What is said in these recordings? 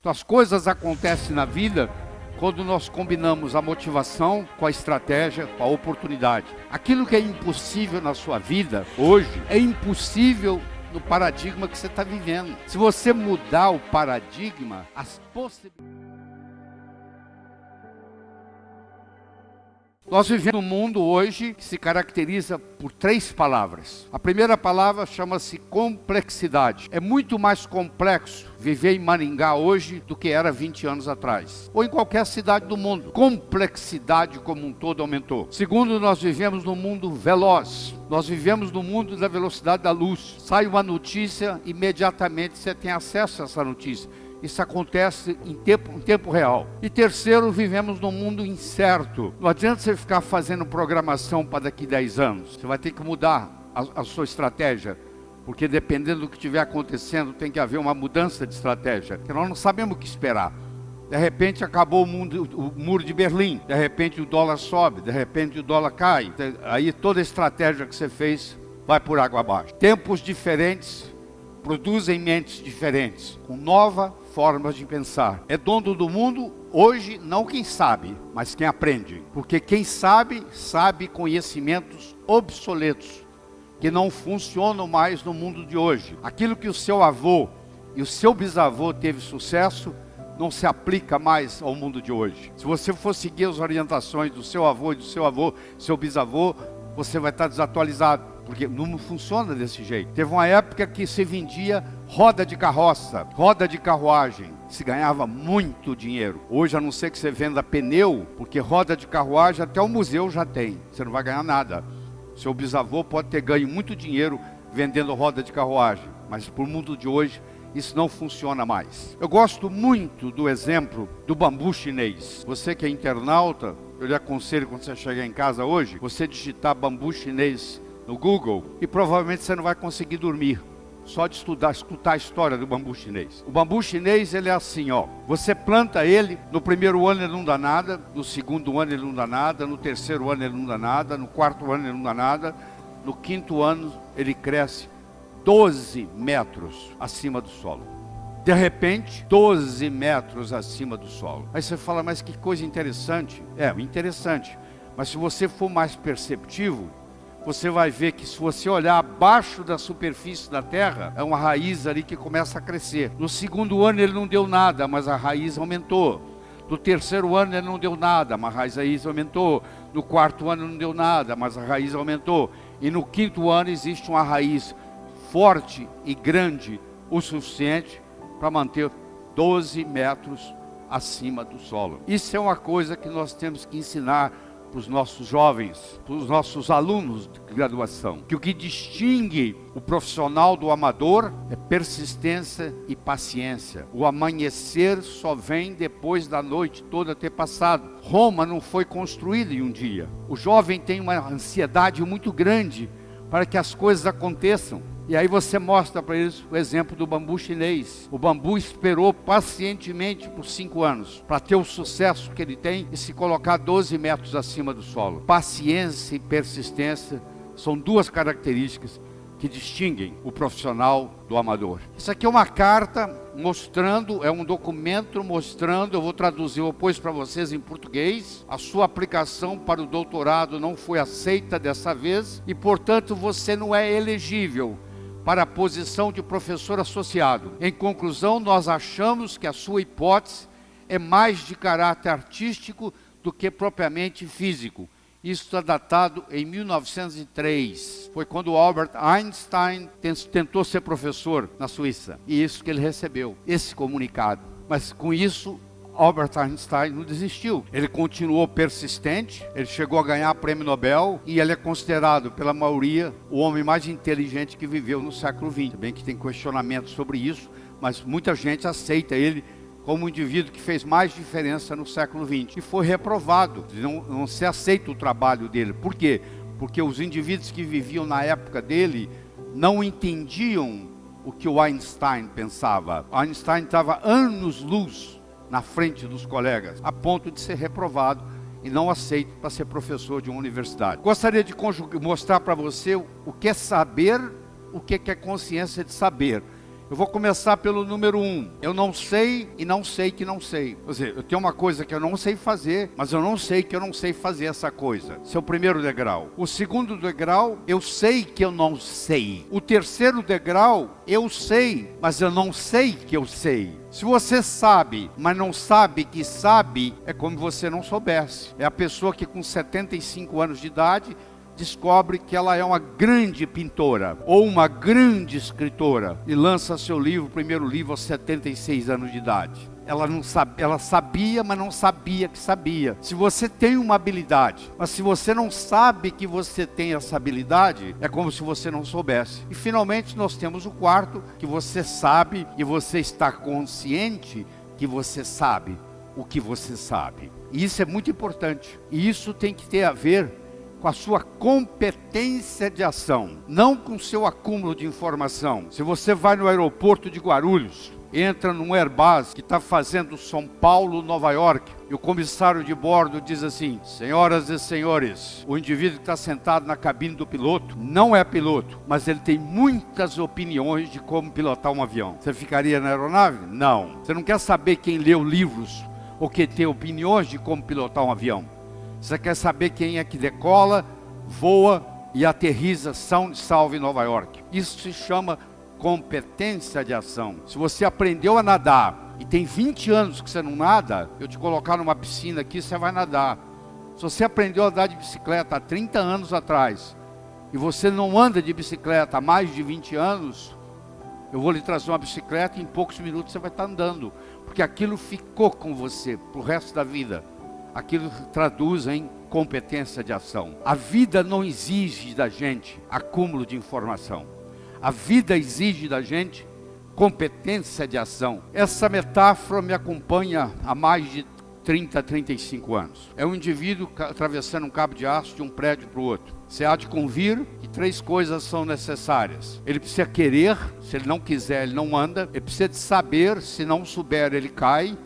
Então, as coisas acontecem na vida quando nós combinamos a motivação com a estratégia, com a oportunidade. Aquilo que é impossível na sua vida hoje é impossível no paradigma que você está vivendo. Se você mudar o paradigma, as possibilidades... Nós vivemos num mundo hoje que se caracteriza por 3 palavras. A primeira palavra chama-se complexidade. É muito mais complexo viver em Maringá hoje do que era 20 anos atrás, ou em qualquer cidade do mundo. Complexidade como um todo aumentou. Segundo, nós vivemos num mundo veloz. Nós vivemos no mundo da velocidade da luz. Sai uma notícia, imediatamente você tem acesso a essa notícia. Isso acontece em tempo real. E terceiro, vivemos num mundo incerto. Não adianta você ficar fazendo programação para daqui 10 anos. Você vai ter que mudar a sua estratégia. Porque dependendo do que estiver acontecendo, tem que haver uma mudança de estratégia. Porque nós não sabemos o que esperar. De repente acabou o muro de Berlim. De repente o dólar sobe. De repente o dólar cai. Aí toda a estratégia que você fez vai por água abaixo. Tempos diferentes produzem mentes diferentes, com novas formas de pensar. É dono do mundo hoje não quem sabe, mas quem aprende. Porque quem sabe, sabe conhecimentos obsoletos, que não funcionam mais no mundo de hoje. Aquilo que o seu avô e o seu bisavô teve sucesso, não se aplica mais ao mundo de hoje. Se você for seguir as orientações do seu avô e do seu bisavô, você vai estar desatualizado. Porque não funciona desse jeito. Teve uma época que se vendia roda de carroça, roda de carruagem. Se ganhava muito dinheiro. Hoje, a não ser que você venda pneu, porque roda de carruagem até o museu já tem. Você não vai ganhar nada. Seu bisavô pode ter ganho muito dinheiro vendendo roda de carruagem. Mas para o mundo de hoje, isso não funciona mais. Eu gosto muito do exemplo do bambu chinês. Você que é internauta, eu lhe aconselho quando você chegar em casa hoje, você digitar bambu chinês no Google, e provavelmente você não vai conseguir dormir, só de escutar a história do bambu chinês. O bambu chinês, ele é assim, ó, você planta ele, no primeiro ano ele não dá nada, no segundo ano ele não dá nada, no terceiro ano ele não dá nada, no quarto ano ele não dá nada, no quinto ano ele cresce 12 metros acima do solo. De repente, 12 metros acima do solo. Aí você fala, mas que coisa interessante. É, interessante, mas se você for mais perceptivo, você vai ver que se você olhar abaixo da superfície da terra, é uma raiz ali que começa a crescer. No segundo ano ele não deu nada, mas a raiz aumentou. No terceiro ano ele não deu nada, mas a raiz aumentou. No quarto ano não deu nada, mas a raiz aumentou. E no quinto ano existe uma raiz forte e grande o suficiente para manter 12 metros acima do solo. Isso é uma coisa que nós temos que ensinar para os nossos jovens, para os nossos alunos de graduação, que o que distingue o profissional do amador é persistência e paciência. O amanhecer só vem depois da noite toda ter passado. Roma não foi construída em um dia. O jovem tem uma ansiedade muito grande para que as coisas aconteçam. E aí você mostra para eles o exemplo do bambu chinês. O bambu esperou pacientemente por 5 anos para ter o sucesso que ele tem e se colocar 12 metros acima do solo. Paciência e persistência são 2 características que distinguem o profissional do amador. Isso aqui é uma carta mostrando, é um documento mostrando, eu vou traduzir depois para vocês em português. A sua aplicação para o doutorado não foi aceita dessa vez e, portanto, você não é elegível para a posição de professor associado. Em conclusão, nós achamos que a sua hipótese é mais de caráter artístico do que propriamente físico. Isso está datado em 1903. Foi quando Albert Einstein tentou ser professor na Suíça. E isso que ele recebeu, esse comunicado. Mas com isso, Albert Einstein não desistiu. Ele continuou persistente, ele chegou a ganhar prêmio Nobel e ele é considerado pela maioria o homem mais inteligente que viveu no século XX. Bem que tem questionamentos sobre isso, mas muita gente aceita ele como um indivíduo que fez mais diferença no século XX. E foi reprovado, não se aceita o trabalho dele. Por quê? Porque os indivíduos que viviam na época dele não entendiam o que o Einstein pensava. Einstein estava anos-luz na frente dos colegas, a ponto de ser reprovado e não aceito para ser professor de uma universidade. Gostaria de mostrar para você o que é saber, o que é consciência de saber. Eu vou começar pelo número 1. Eu não sei e não sei que não sei. Quer dizer, eu tenho uma coisa que eu não sei fazer, mas eu não sei que eu não sei fazer essa coisa. Esse é o primeiro degrau. O segundo degrau, eu sei que eu não sei. O terceiro degrau, eu sei, mas eu não sei que eu sei. Se você sabe, mas não sabe que sabe, é como se você não soubesse. É a pessoa que com 75 anos de idade descobre que ela é uma grande pintora ou uma grande escritora e lança seu livro, o primeiro livro, aos 76 anos de idade. Ela sabia, mas não sabia que sabia. Se você tem uma habilidade, mas se você não sabe que você tem essa habilidade, é como se você não soubesse. E finalmente nós temos o quarto, que você sabe e você está consciente que você sabe o que você sabe. E isso é muito importante. E isso tem que ter a ver com a sua competência de ação, não com o seu acúmulo de informação. Se você vai no aeroporto de Guarulhos, entra num Airbus que está fazendo São Paulo, Nova York, e o comissário de bordo diz assim: senhoras e senhores, o indivíduo que está sentado na cabine do piloto não é piloto, mas ele tem muitas opiniões de como pilotar um avião. Você ficaria na aeronave? Não. Você não quer saber quem leu livros ou quem tem opiniões de como pilotar um avião. Você quer saber quem é que decola, voa e aterriza são e salvo em Nova York. Isso se chama competência de ação. Se você aprendeu a nadar e tem 20 anos que você não nada, eu te colocar numa piscina aqui, você vai nadar. Se você aprendeu a andar de bicicleta há 30 anos atrás e você não anda de bicicleta há mais de 20 anos, eu vou lhe trazer uma bicicleta e em poucos minutos você vai estar andando, porque aquilo ficou com você pro resto da vida. Aquilo traduz em competência de ação. A vida não exige da gente acúmulo de informação. A vida exige da gente competência de ação. Essa metáfora me acompanha há mais de 30, 35 anos. É um indivíduo atravessando um cabo de aço de um prédio para o outro. Você há de convir que 3 coisas são necessárias. Ele precisa querer, se ele não quiser, ele não anda. Ele precisa de saber, se não souber, ele cai.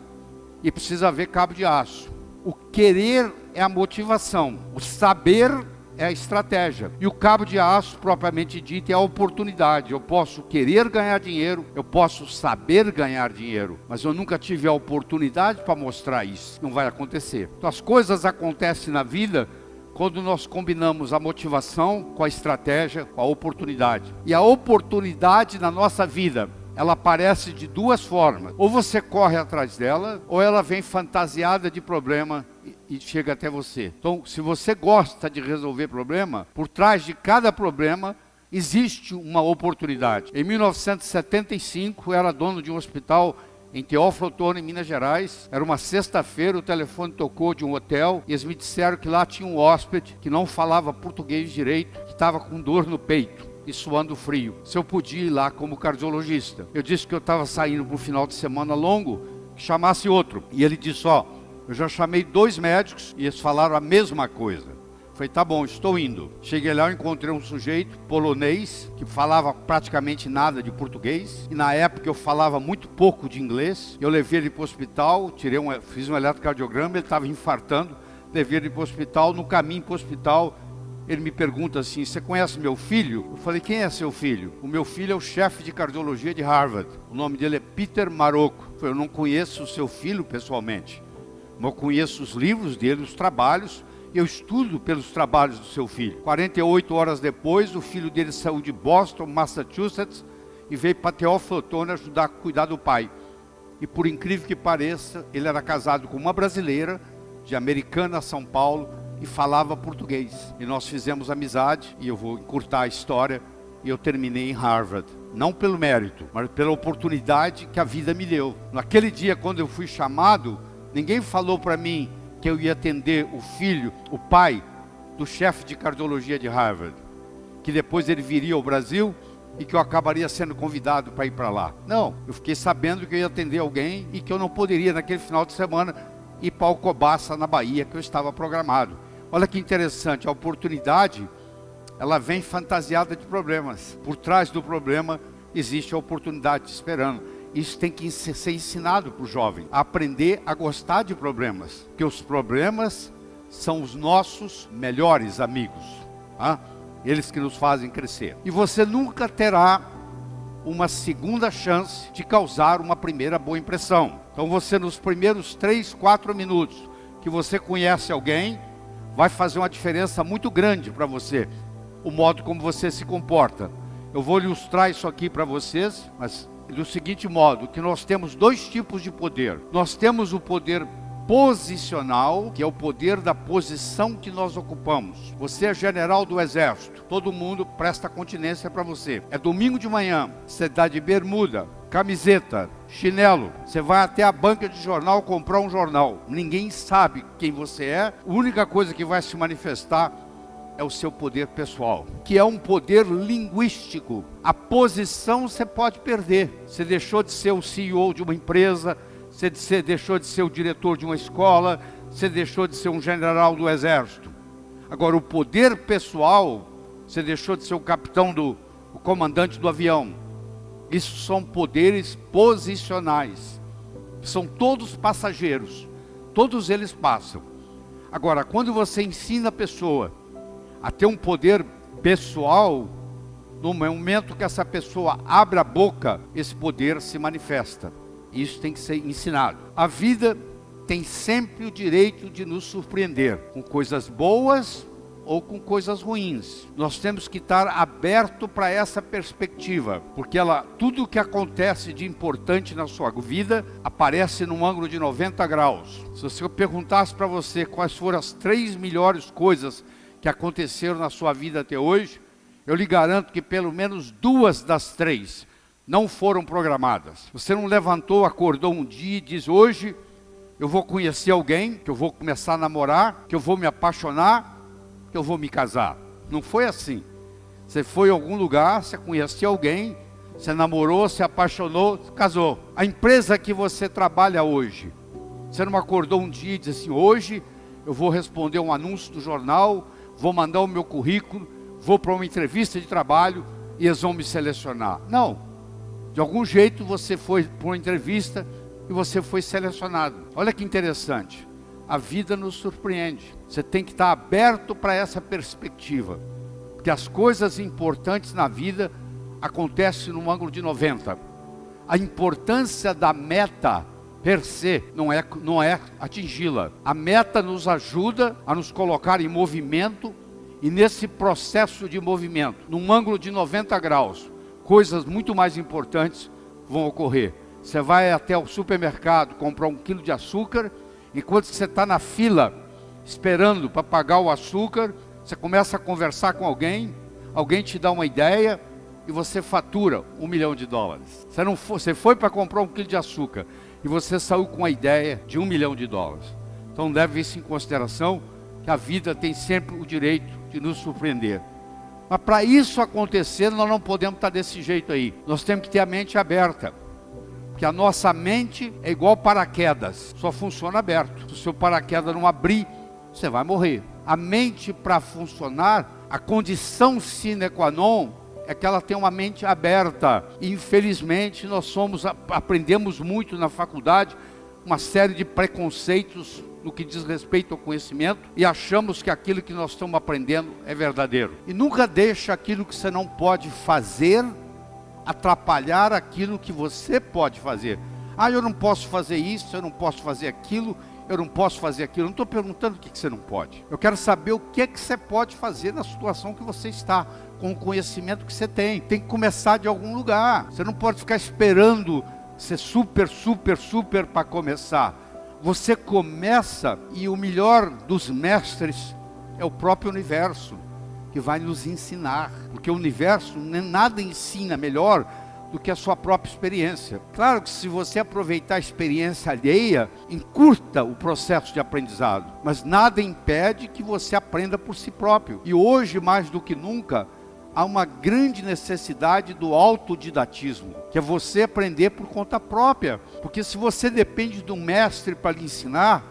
E precisa haver cabo de aço. O querer é a motivação, o saber é a estratégia. E o cabo de aço, propriamente dito, é a oportunidade. Eu posso querer ganhar dinheiro, eu posso saber ganhar dinheiro, mas eu nunca tive a oportunidade para mostrar isso. Não vai acontecer. Então as coisas acontecem na vida quando nós combinamos a motivação com a estratégia, com a oportunidade. E a oportunidade na nossa vida, ela aparece de 2 formas. Ou você corre atrás dela, ou ela vem fantasiada de problema e chega até você. Então, se você gosta de resolver problema, por trás de cada problema existe uma oportunidade. Em 1975, eu era dono de um hospital em Teófilo Otoni, em Minas Gerais. Era uma sexta-feira, o telefone tocou de um hotel e eles me disseram que lá tinha um hóspede que não falava português direito, que estava com dor no peito e suando frio. Se eu podia ir lá como cardiologista. Eu disse que eu estava saindo para um final de semana longo, que chamasse outro. E ele disse, ó, eu já chamei 2 médicos e eles falaram a mesma coisa. Falei, tá bom, estou indo. Cheguei lá, eu encontrei um sujeito polonês que falava praticamente nada de português. E na época eu falava muito pouco de inglês. Eu levei ele para o hospital, fiz um eletrocardiograma, ele estava infartando. Levei ele para o hospital, no caminho para o hospital, ele me pergunta assim, você conhece meu filho? Eu falei, quem é seu filho? O meu filho é o chefe de cardiologia de Harvard. O nome dele é Peter Marocco. Eu falei, eu não conheço o seu filho pessoalmente. Mas eu conheço os livros dele, os trabalhos. Eu estudo pelos trabalhos do seu filho. 48 horas depois, o filho dele saiu de Boston, Massachusetts, e veio para Teófilo Otoni ajudar a cuidar do pai. E por incrível que pareça, ele era casado com uma brasileira, de Americana a São Paulo, e falava português. E nós fizemos amizade, e eu vou encurtar a história, e eu terminei em Harvard. Não pelo mérito, mas pela oportunidade que a vida me deu. Naquele dia, quando eu fui chamado, ninguém falou para mim que eu ia atender o filho, o pai do chefe de cardiologia de Harvard, que depois ele viria ao Brasil e que eu acabaria sendo convidado para ir para lá. Não, eu fiquei sabendo que eu ia atender alguém e que eu não poderia naquele final de semana ir para Alcobaça, na Bahia, que eu estava programado. Olha que interessante, a oportunidade, ela vem fantasiada de problemas. Por trás do problema existe a oportunidade te esperando. Isso tem que ser ensinado para o jovem, a aprender a gostar de problemas, porque os problemas são os nossos melhores amigos, eles que nos fazem crescer. E você nunca terá uma segunda chance de causar uma primeira boa impressão. Então você, nos primeiros 3, 4 minutos que você conhece alguém, vai fazer uma diferença muito grande para você, o modo como você se comporta. Eu vou ilustrar isso aqui para vocês, mas do seguinte modo, que nós temos 2 tipos de poder. Nós temos o poder posicional, que é o poder da posição que nós ocupamos. Você é general do exército, todo mundo presta continência para você. É domingo de manhã, você dá de bermuda, camiseta, chinelo, você vai até a banca de jornal comprar um jornal. Ninguém sabe quem você é, a única coisa que vai se manifestar é o seu poder pessoal, que é um poder linguístico. A posição você pode perder. Você deixou de ser o CEO de uma empresa, você deixou de ser o diretor de uma escola, você deixou de ser um general do exército. Agora, o poder pessoal, você deixou de ser o capitão, o comandante do avião. Isso são poderes posicionais. São todos passageiros. Todos eles passam. Agora, quando você ensina a pessoa a ter um poder pessoal, no momento que essa pessoa abre a boca, esse poder se manifesta. Isso tem que ser ensinado. A vida tem sempre o direito de nos surpreender, com coisas boas ou com coisas ruins. Nós temos que estar aberto para essa perspectiva, porque tudo o que acontece de importante na sua vida aparece num ângulo de 90 graus. Se eu perguntasse para você quais foram as 3 melhores coisas que aconteceram na sua vida até hoje, eu lhe garanto que pelo menos 2 das 3 não foram programadas. Você não levantou, acordou um dia e diz: hoje eu vou conhecer alguém, que eu vou começar a namorar, que eu vou me apaixonar, que eu vou me casar. Não foi assim. Você foi a algum lugar, você conheceu alguém, você namorou, se apaixonou, casou. A empresa que você trabalha hoje, você não acordou um dia e disse assim: hoje eu vou responder um anúncio do jornal, vou mandar o meu currículo, vou para uma entrevista de trabalho e eles vão me selecionar. Não. De algum jeito você foi para uma entrevista e você foi selecionado. Olha que interessante. A vida nos surpreende. Você tem que estar aberto para essa perspectiva. Porque as coisas importantes na vida acontecem num ângulo de 90. A importância da meta per se não é atingi-la. A meta nos ajuda a nos colocar em movimento, e nesse processo de movimento, num ângulo de 90 graus, coisas muito mais importantes vão ocorrer. Você vai até o supermercado comprar 1 quilo de açúcar, enquanto você está na fila esperando para pagar o açúcar, você começa a conversar com alguém te dá uma ideia e você fatura $1 milhão. Você foi para comprar 1 quilo de açúcar e você saiu com a ideia de $1 milhão. Então leve isso em consideração, que a vida tem sempre o direito de nos surpreender. Mas para isso acontecer, nós não podemos estar desse jeito aí. Nós temos que ter a mente aberta. Porque a nossa mente é igual paraquedas, só funciona aberto. Se o seu paraquedas não abrir, você vai morrer. A mente, para funcionar, a condição sine qua non é que ela tem uma mente aberta. E, infelizmente, aprendemos muito na faculdade uma série de preconceitos no que diz respeito ao conhecimento, e achamos que aquilo que nós estamos aprendendo é verdadeiro. E nunca deixe aquilo que você não pode fazer atrapalhar aquilo que você pode fazer. Eu não posso fazer isso, eu não posso fazer aquilo, eu não posso fazer aquilo. Eu não estou perguntando o que você não pode. Eu quero saber o que você pode fazer na situação que você está, com o conhecimento que você tem. Tem que começar de algum lugar. Você não pode ficar esperando ser super para começar. Você começa, e o melhor dos mestres é o próprio universo, que vai nos ensinar. Porque o universo nada ensina melhor do que a sua própria experiência. Claro que se você aproveitar a experiência alheia, encurta o processo de aprendizado. Mas nada impede que você aprenda por si próprio. E hoje, mais do que nunca, há uma grande necessidade do autodidatismo, que é você aprender por conta própria. Porque se você depende de um mestre para lhe ensinar,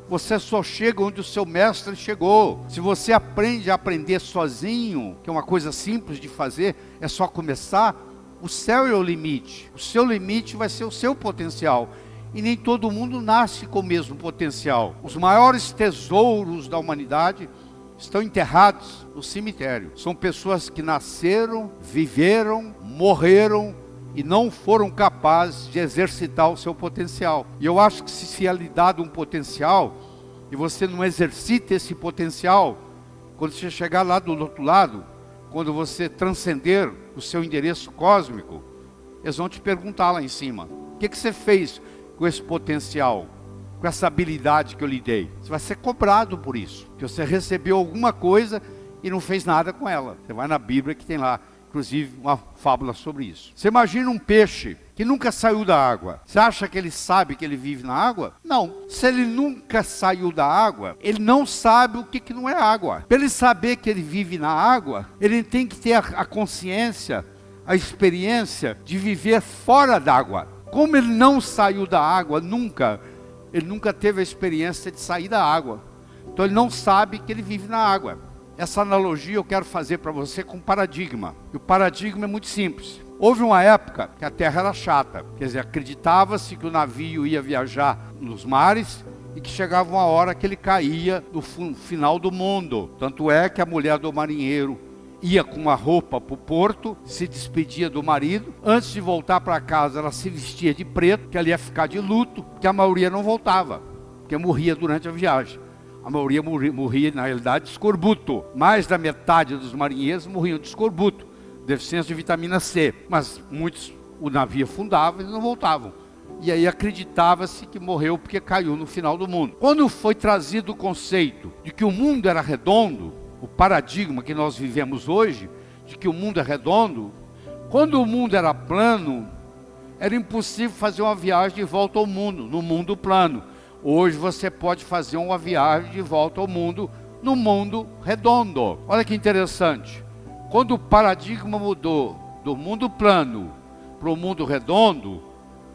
você só chega onde o seu mestre chegou. Se você aprende a aprender sozinho, que é uma coisa simples de fazer, é só começar, o céu é o limite. O seu limite vai ser o seu potencial. E nem todo mundo nasce com o mesmo potencial. Os maiores tesouros da humanidade estão enterrados no cemitério. São pessoas que nasceram, viveram, morreram e não foram capazes de exercitar o seu potencial. E eu acho que se é lhe dado um potencial, e você não exercita esse potencial, quando você chegar lá do outro lado, quando você transcender o seu endereço cósmico, eles vão te perguntar lá em cima, o que você fez com esse potencial, com essa habilidade que eu lhe dei? Você vai ser cobrado por isso, que você recebeu alguma coisa e não fez nada com ela. Você vai na Bíblia que tem lá, inclusive, uma fábula sobre isso. Você imagina um peixe que nunca saiu da água. Você acha que ele sabe que ele vive na água? Não. Se ele nunca saiu da água, ele não sabe o que não é água. Para ele saber que ele vive na água, ele tem que ter a consciência, a experiência de viver fora d'água. Como ele não saiu da água nunca, ele nunca teve a experiência de sair da água. Então ele não sabe que ele vive na água. Essa analogia eu quero fazer para você com paradigma. E o paradigma é muito simples. Houve uma época que a terra era chata. Quer dizer, acreditava-se que o navio ia viajar nos mares e que chegava uma hora que ele caía no final do mundo. Tanto é que a mulher do marinheiro ia com uma roupa para o porto, se despedia do marido. Antes de voltar para casa, ela se vestia de preto, que ela ia ficar de luto, porque a maioria não voltava, porque morria durante a viagem. A maioria morria, na realidade, de escorbuto. Mais da metade dos marinheiros morriam de escorbuto, deficiência de vitamina C. Mas muitos, o navio afundava e não voltavam. E aí acreditava-se que morreu porque caiu no final do mundo. Quando foi trazido o conceito de que o mundo era redondo, o paradigma que nós vivemos hoje, de que o mundo é redondo, quando o mundo era plano, era impossível fazer uma viagem de volta ao mundo, no mundo plano. Hoje você pode fazer uma viagem de volta ao mundo, no mundo redondo. Olha que interessante. Quando o paradigma mudou do mundo plano para o mundo redondo,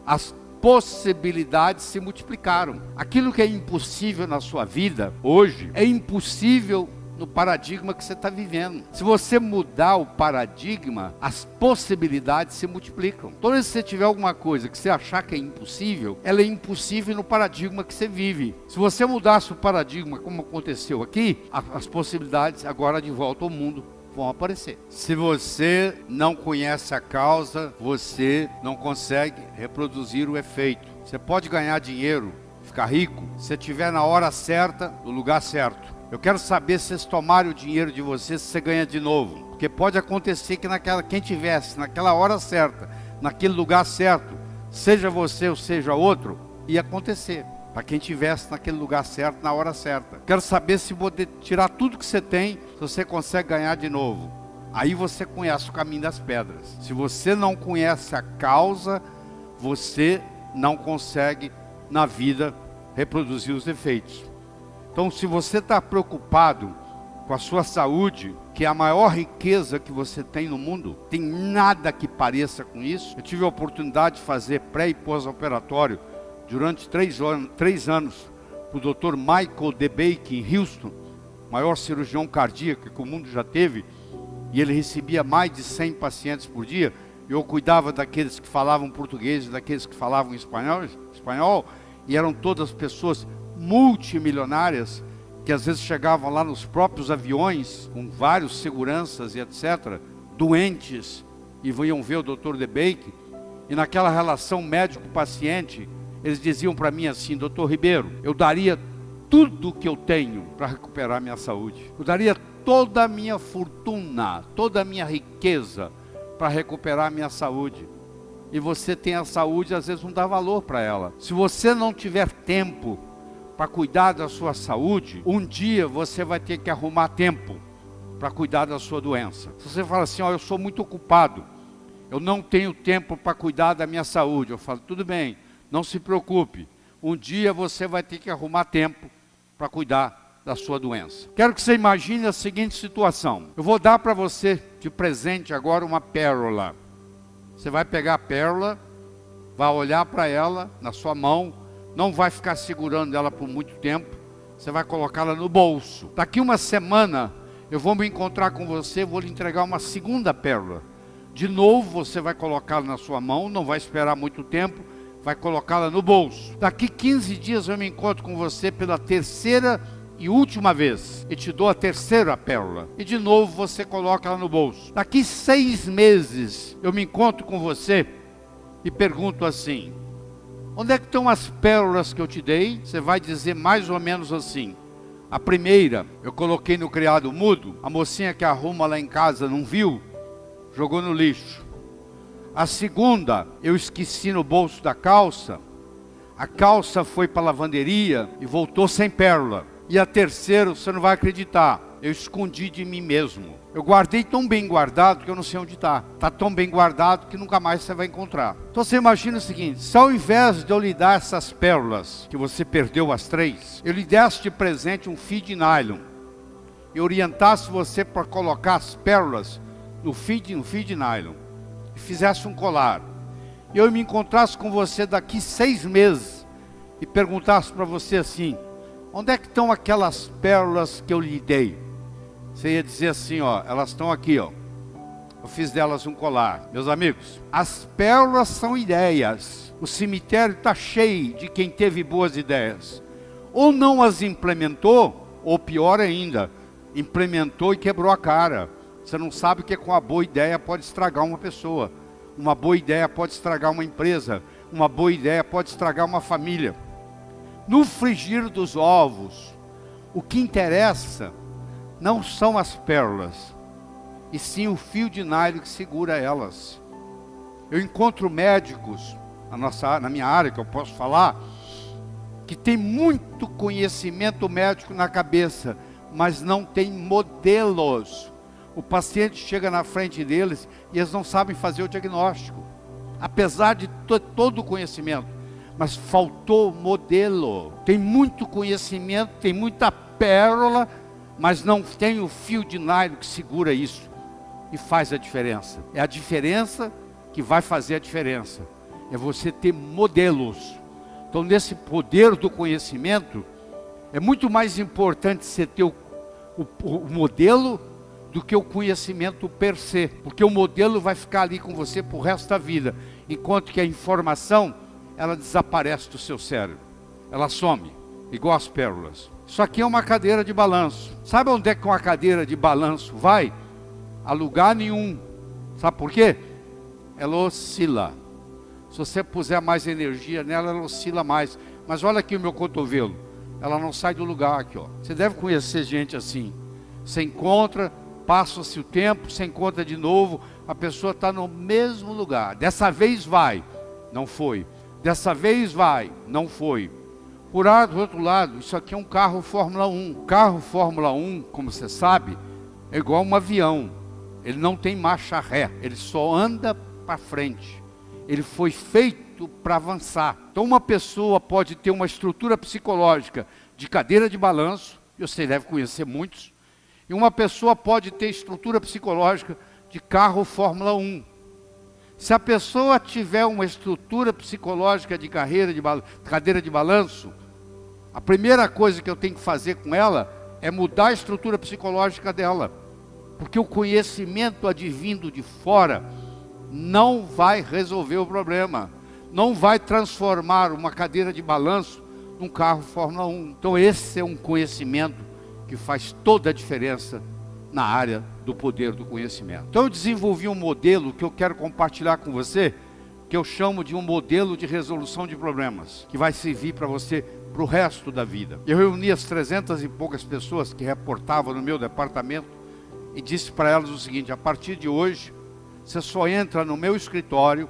as possibilidades se multiplicaram. Aquilo que é impossível na sua vida hoje, é impossível no paradigma que você está vivendo. Se você mudar o paradigma, as possibilidades se multiplicam. Toda vez que você tiver alguma coisa que você achar que é impossível, ela é impossível no paradigma que você vive. Se você mudasse o paradigma, como aconteceu aqui, as possibilidades agora de volta ao mundo vão aparecer. Se você não conhece a causa, você não consegue reproduzir o efeito. Você pode ganhar dinheiro, ficar rico, se estiver na hora certa, no lugar certo. Eu quero saber se vocês tomarem o dinheiro de vocês, se você ganha de novo. Porque pode acontecer que quem tivesse naquela hora certa, naquele lugar certo, seja você ou seja outro, ia acontecer. Para quem tivesse naquele lugar certo, na hora certa. Quero saber se poder tirar tudo que você tem, se você consegue ganhar de novo. Aí você conhece o caminho das pedras. Se você não conhece a causa, você não consegue na vida reproduzir os efeitos. Então, se você está preocupado com a sua saúde, que é a maior riqueza que você tem no mundo, tem nada que pareça com isso. Eu tive a oportunidade de fazer pré e pós-operatório durante 3 anos para o Dr. Michael DeBake em Houston, maior cirurgião cardíaco que o mundo já teve, e ele recebia mais de 100 pacientes por dia. Eu cuidava daqueles que falavam português e daqueles que falavam espanhol, e eram todas pessoas multimilionárias, que às vezes chegavam lá nos próprios aviões, com vários seguranças e etc., doentes, e iam ver o Dr. DeBake, e naquela relação médico-paciente, eles diziam para mim assim: Dr. Ribeiro, eu daria tudo o que eu tenho para recuperar minha saúde. Eu daria toda a minha fortuna, toda a minha riqueza para recuperar minha saúde. E você tem a saúde, às vezes não dá valor para ela. Se você não tiver tempo para cuidar da sua saúde, um dia você vai ter que arrumar tempo para cuidar da sua doença. Se você fala assim: ó, eu sou muito ocupado, eu não tenho tempo para cuidar da minha saúde, eu falo: tudo bem, não se preocupe, um dia você vai ter que arrumar tempo para cuidar da sua doença. Quero que você imagine a seguinte situação. Eu vou dar para você de presente agora uma pérola. Você vai pegar a pérola, vai olhar para ela na sua mão, não vai ficar segurando ela por muito tempo, você vai colocá-la no bolso. Daqui uma semana eu vou me encontrar com você, vou lhe entregar uma segunda pérola. De novo você vai colocá-la na sua mão, não vai esperar muito tempo, vai colocá-la no bolso. Daqui 15 dias eu me encontro com você pela terceira e última vez, e te dou a terceira pérola, e de novo você coloca ela no bolso. Daqui 6 meses eu me encontro com você e pergunto assim: onde é que estão as pérolas que eu te dei? Você vai dizer mais ou menos assim: a primeira, eu coloquei no criado mudo, a mocinha que arruma lá em casa não viu, jogou no lixo. A segunda, eu esqueci no bolso da calça, a calça foi para a lavanderia e voltou sem pérola. E a terceira, você não vai acreditar, eu escondi de mim mesmo. Eu guardei tão bem guardado que eu não sei onde está. Está tão bem guardado que nunca mais você vai encontrar. Então você imagina o seguinte: se ao invés de eu lhe dar essas pérolas, que você perdeu as 3, eu lhe desse de presente um fio de nylon e orientasse você para colocar as pérolas no fio de nylon e fizesse um colar, e eu me encontrasse com você daqui 6 meses e perguntasse para você assim: onde é que estão aquelas pérolas que eu lhe dei? Você ia dizer assim, ó, elas estão aqui, ó. Eu fiz delas um colar. Meus amigos, as pérolas são ideias. O cemitério está cheio de quem teve boas ideias. Ou não as implementou, ou pior ainda, implementou e quebrou a cara. Você não sabe que com a boa ideia pode estragar uma pessoa. Uma boa ideia pode estragar uma empresa. Uma boa ideia pode estragar uma família. No frigir dos ovos, o que interessa não são as pérolas, e sim o fio de nylon que segura elas. Eu encontro médicos, na minha área que eu posso falar, que tem muito conhecimento médico na cabeça, mas não tem modelos. O paciente chega na frente deles e eles não sabem fazer o diagnóstico, apesar de todo o conhecimento, mas faltou modelo. Tem muito conhecimento, tem muita pérola, mas não tem o fio de nylon que segura isso e faz a diferença. É a diferença que vai fazer a diferença. É você ter modelos. Então, nesse poder do conhecimento, é muito mais importante você ter o modelo do que o conhecimento per se. Porque o modelo vai ficar ali com você pro resto da vida, enquanto que a informação, ela desaparece do seu cérebro. Ela some, igual as pérolas. Isso aqui é uma cadeira de balanço. Sabe onde é que uma cadeira de balanço vai? A lugar nenhum. Sabe por quê? Ela oscila. Se você puser mais energia nela, ela oscila mais. Mas olha aqui o meu cotovelo. Ela não sai do lugar aqui, ó. Você deve conhecer gente assim. Você encontra, passa-se o tempo, você encontra de novo, a pessoa está no mesmo lugar. Dessa vez vai, não foi. Dessa vez vai, não foi. Por outro lado, isso aqui é um carro Fórmula 1. O carro Fórmula 1, como você sabe, é igual um avião. Ele não tem marcha ré, ele só anda para frente. Ele foi feito para avançar. Então uma pessoa pode ter uma estrutura psicológica de cadeira de balanço, e você deve conhecer muitos, e uma pessoa pode ter estrutura psicológica de carro Fórmula 1. Se a pessoa tiver uma estrutura psicológica de cadeira de balanço, a primeira coisa que eu tenho que fazer com ela é mudar a estrutura psicológica dela. Porque o conhecimento advindo de fora não vai resolver o problema. Não vai transformar uma cadeira de balanço num carro Fórmula 1. Então esse é um conhecimento que faz toda a diferença na área do poder do conhecimento. Então eu desenvolvi um modelo que eu quero compartilhar com você, que eu chamo de um modelo de resolução de problemas, que vai servir para você para o resto da vida. Eu reuni as 300 e poucas pessoas que reportavam no meu departamento e disse para elas o seguinte: a partir de hoje, você só entra no meu escritório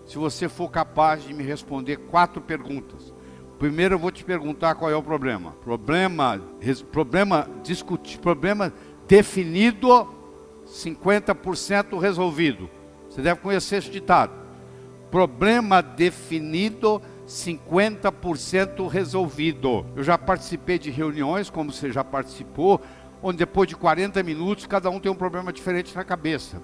se você for capaz de me responder 4 perguntas. Primeiro eu vou te perguntar qual é o problema. Problema definido, 50% resolvido. Você deve conhecer esse ditado. Problema definido, 50% resolvido. Eu já participei de reuniões, como você já participou, onde depois de 40 minutos, cada um tem um problema diferente na cabeça.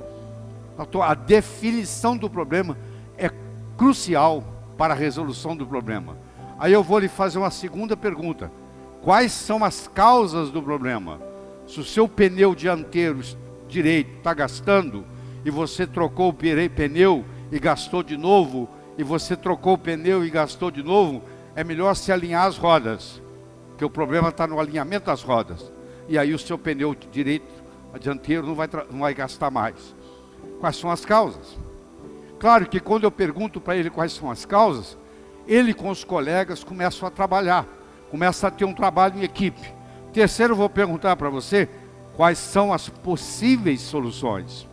Então, a definição do problema é crucial para a resolução do problema. Aí eu vou lhe fazer uma segunda pergunta. Quais são as causas do problema? Se o seu pneu dianteiro direito está gastando, e você trocou o pneu e gastou de novo, e você trocou o pneu e gastou de novo, é melhor se alinhar as rodas, porque o problema está no alinhamento das rodas. E aí o seu pneu direito, dianteiro, não vai gastar mais. Quais são as causas? Claro que quando eu pergunto para ele quais são as causas, ele com os colegas começam a trabalhar, começa a ter um trabalho em equipe. Terceiro, eu vou perguntar para você quais são as possíveis soluções.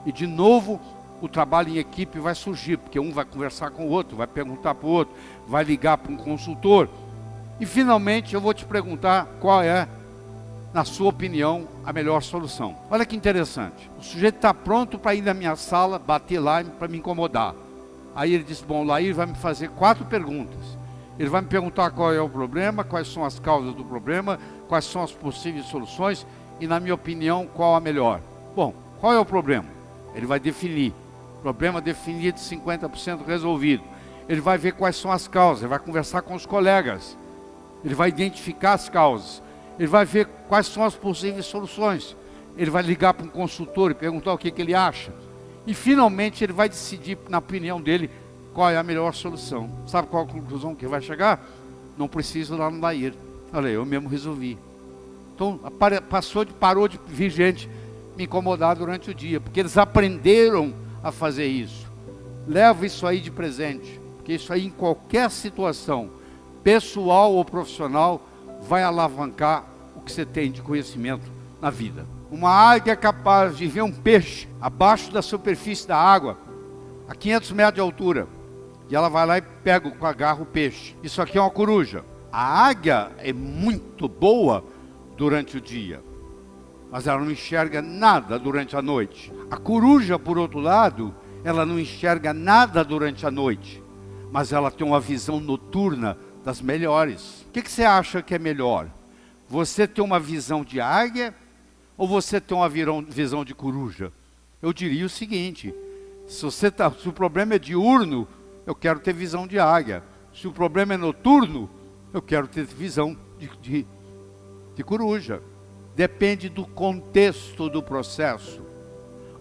E de novo, o trabalho em equipe vai surgir, porque um vai conversar com o outro, vai perguntar para o outro, vai ligar para um consultor. E finalmente eu vou te perguntar qual é, na sua opinião, a melhor solução. Olha que interessante. O sujeito está pronto para ir na minha sala, bater lá para me incomodar. Aí ele diz, bom, lá ele vai me fazer 4 perguntas. Ele vai me perguntar qual é o problema, quais são as causas do problema, quais são as possíveis soluções e, na minha opinião, qual a melhor. Bom, qual é o problema? Ele vai definir. Problema definido, 50% resolvido. Ele vai ver quais são as causas, ele vai conversar com os colegas. Ele vai identificar as causas. Ele vai ver quais são as possíveis soluções. Ele vai ligar para um consultor e perguntar o que ele acha. E finalmente ele vai decidir, na opinião dele, qual é a melhor solução. Sabe qual a conclusão que vai chegar? Não preciso ir lá no Lair. Olha, eu mesmo resolvi. Então parou de vir gente me incomodar durante o dia, porque eles aprenderam a fazer isso. Leva isso aí de presente, porque isso aí em qualquer situação, pessoal ou profissional, vai alavancar o que você tem de conhecimento na vida. Uma águia é capaz de ver um peixe abaixo da superfície da água, a 500 metros de altura, e ela vai lá e pega, agarra o peixe. Isso aqui é uma coruja. A águia é muito boa durante o dia, mas ela não enxerga nada durante a noite. A coruja, por outro lado, ela não enxerga nada durante a noite, mas ela tem uma visão noturna das melhores. O que você acha que é melhor? Você ter uma visão de águia ou você ter uma visão de coruja? Eu diria o seguinte, se o problema é diurno, eu quero ter visão de águia. Se o problema é noturno, eu quero ter visão de coruja. Depende do contexto do processo.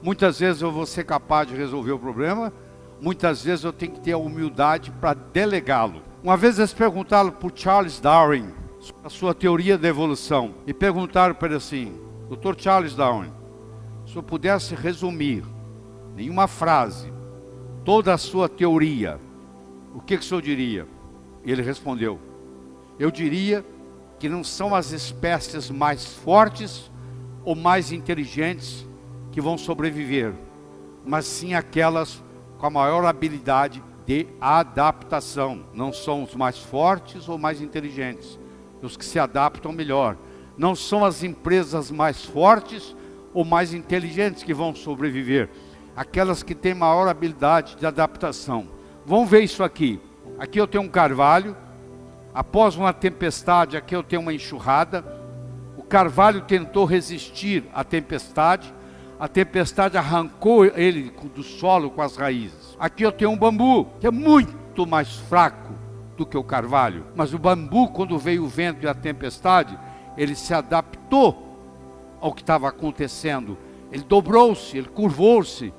Muitas vezes eu vou ser capaz de resolver o problema, muitas vezes eu tenho que ter a humildade para delegá-lo. Uma vez eles perguntaram para o Charles Darwin a sua teoria da evolução, e perguntaram para ele assim, Dr. Charles Darwin, se eu pudesse resumir em uma frase toda a sua teoria, o que o senhor diria? E ele respondeu, eu diria que não são as espécies mais fortes ou mais inteligentes que vão sobreviver, mas sim aquelas com a maior habilidade de adaptação. Não são os mais fortes ou mais inteligentes, os que se adaptam melhor. Não são as empresas mais fortes ou mais inteligentes que vão sobreviver, aquelas que têm maior habilidade de adaptação. Vamos ver isso aqui. Aqui eu tenho um carvalho, após uma tempestade, aqui eu tenho uma enxurrada. O carvalho tentou resistir à tempestade, a tempestade arrancou ele do solo com as raízes. Aqui eu tenho um bambu, que é muito mais fraco do que o carvalho, mas o bambu, quando veio o vento e a tempestade, ele se adaptou ao que estava acontecendo. Ele dobrou-se, ele curvou-se,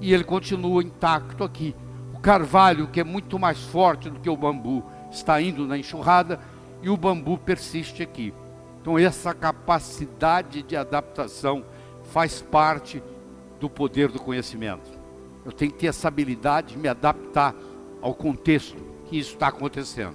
e ele continua intacto aqui. O carvalho, que é muito mais forte do que o bambu, está indo na enxurrada, e o bambu persiste aqui. Então essa capacidade de adaptação faz parte do poder do conhecimento. Eu tenho que ter essa habilidade de me adaptar ao contexto que isso está acontecendo.